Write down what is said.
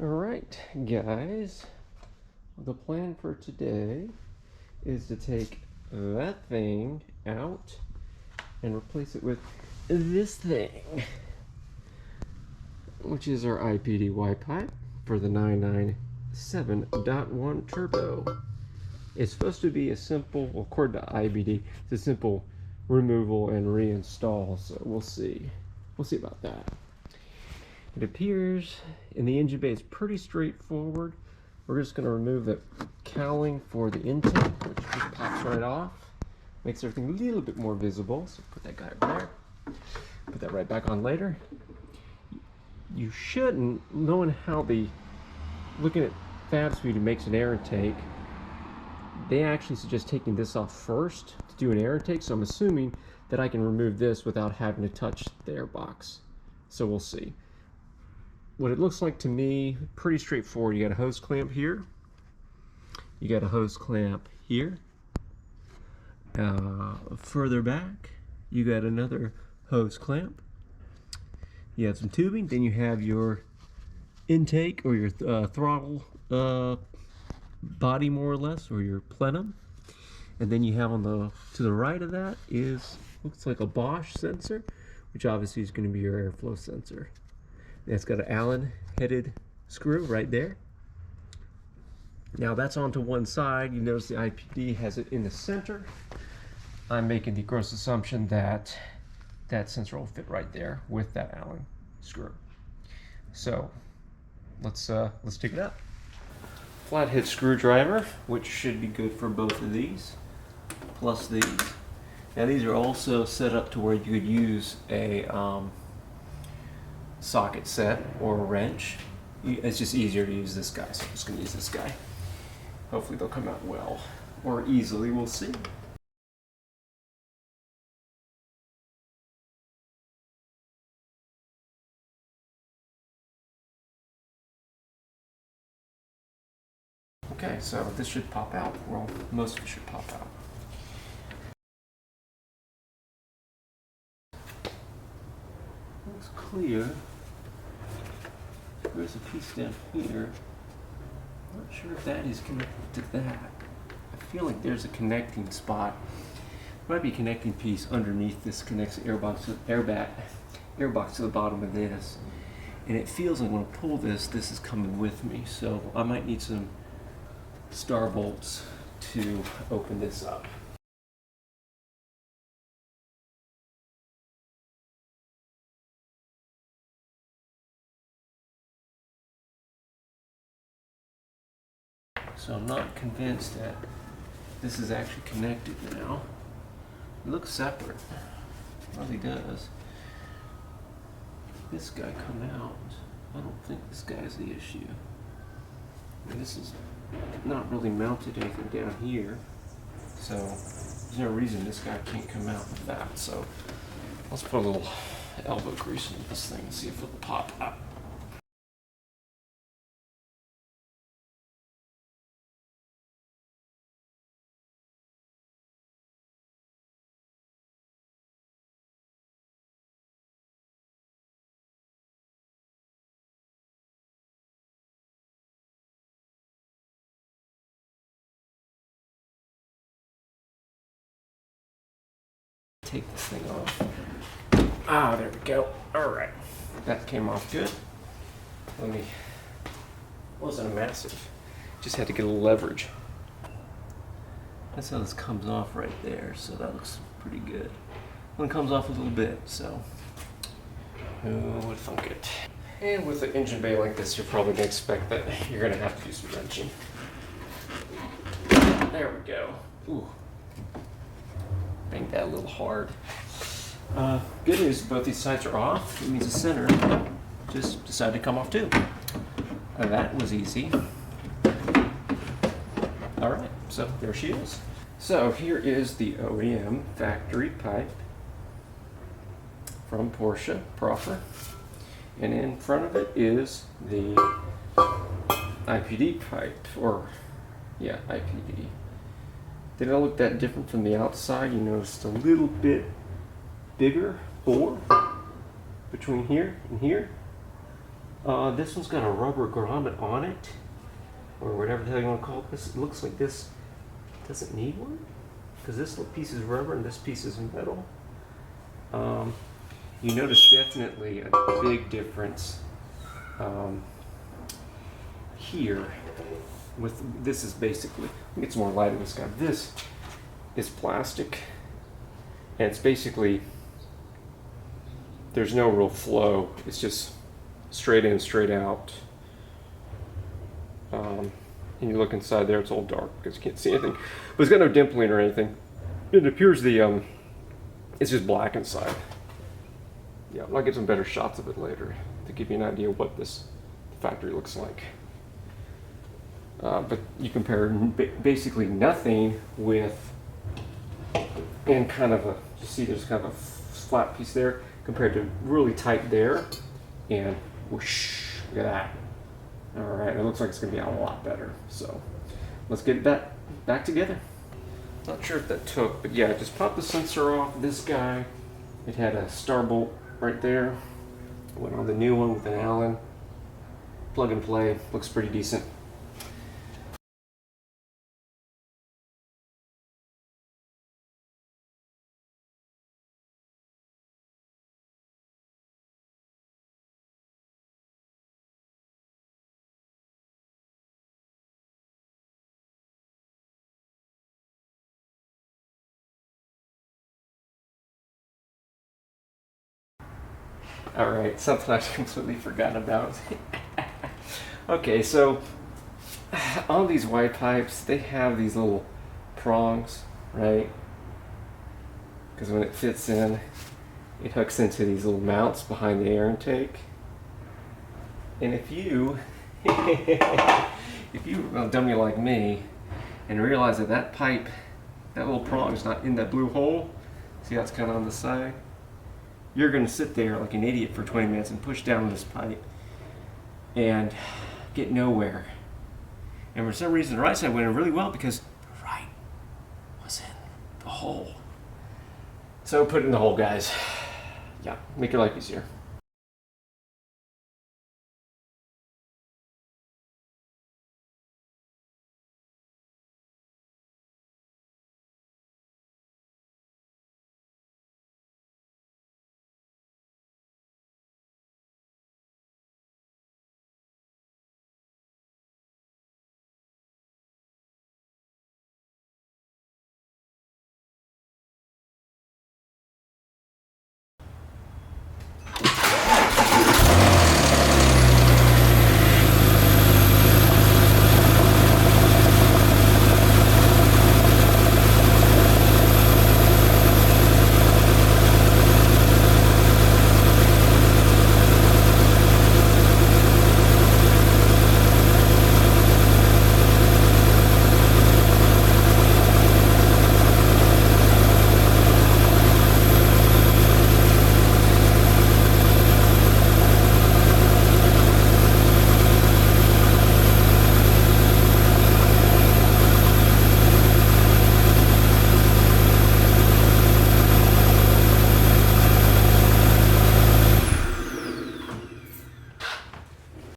Alright guys, the plan for today is to take that thing out and replace it with this thing, which is our IPD Y-Pipe for the 997.1 Turbo. It's supposed to be a simple, well, according to IBD, it's a simple removal and reinstall, so we'll see. We'll see about that. It appears in the engine bay it's pretty straightforward. We're just going to remove the cowling for the intake, which just pops right off. Makes everything a little bit more visible. So put that guy over there. Put that right back on later. You shouldn't, knowing how looking at fab speed makes an air intake, they actually suggest taking this off first to do an air intake. So I'm assuming that I can remove this without having to touch the airbox. So we'll see. What it looks like to me, pretty straightforward. You got a hose clamp here. You got a hose clamp here. Further back, you got another hose clamp. You have some tubing. Then you have your intake or your throttle body, more or less, or your plenum. And then you have to the right of that looks like a Bosch sensor, which obviously is going to be your airflow sensor. It's got an Allen headed screw right there. Now that's onto one side. You notice the IPD has it in the center. I'm making the gross assumption that that sensor will fit right there with that Allen screw. So let's take it out. Flathead screwdriver, which should be good for both of these, plus these. Now these are also set up to where you could use a socket set or a wrench. It's just easier to use this guy, so I'm just going to use this guy. Hopefully they'll come out well, or easily, we'll see. Okay, so this should pop out. Well, most of it should pop out. Looks clear. There's a piece down here. Not sure if that is connected to that. I feel like there's a connecting spot. Might be a connecting piece underneath this, connects the airbox to the bottom of this. And it feels like when I pull this is coming with me. So I might need some star bolts to open this up. So I'm not convinced that this is actually connected now. It looks separate. It really does. This guy come out. I don't think this guy's the issue. This is not really mounted anything down here. So there's no reason this guy can't come out with that. So let's put a little elbow grease in this thing and see if it'll pop out. Take this thing off. Ah, there we go. All right, that came off good. Wasn't a massive. Just had to get a little leverage. That's how this comes off right there. So that looks pretty good. One comes off a little bit. So who would thunk it? And with the engine bay like this, you're probably gonna expect that you're gonna have to do some wrenching. There we go. Ooh. Bang that a little hard. Good news, both these sides are off. It means the center just decided to come off too. That was easy. Alright, so there she is. So here is the OEM factory pipe from Porsche proper. And in front of it is the IPD pipe, or yeah, IPD. Did it look that different from the outside? You noticed a little bit bigger bore between here and here. This one's got a rubber grommet on it, or whatever the hell you want to call this. It looks like this doesn't need one, because this little piece is rubber and this piece is metal. You notice definitely a big difference here. With this is basically, let me get some more light on this guy. This is plastic, and it's basically, there's no real flow. It's just straight in, straight out. And you look inside there, it's all dark because you can't see anything. But it's got no dimpling or anything. It appears it's just black inside. Yeah, I'll get some better shots of it later to give you an idea of what this factory looks like. But you compare basically nothing with, and kind of a, you see there's kind of a flat piece there compared to really tight there, and whoosh, look at that. All right, it looks like it's gonna be a lot better. So let's get that back together. Not sure if that took, but yeah, just pop the sensor off. This guy, it had a star bolt right there. Went on the new one with an Allen. Plug and play, looks pretty decent. All right, something I completely forgotten about. Okay, so on these Y-Pipes, they have these little prongs, right? Because when it fits in, it hooks into these little mounts behind the air intake. And if you, if you a dummy like me, and realize that that pipe, that little prong is not in that blue hole, see how it's kind of on the side? You're going to sit there like an idiot for 20 minutes and push down this pipe and get nowhere. And for some reason, the right side went in really well because the right was in the hole. So put it in the hole, guys. Yeah, make your life easier.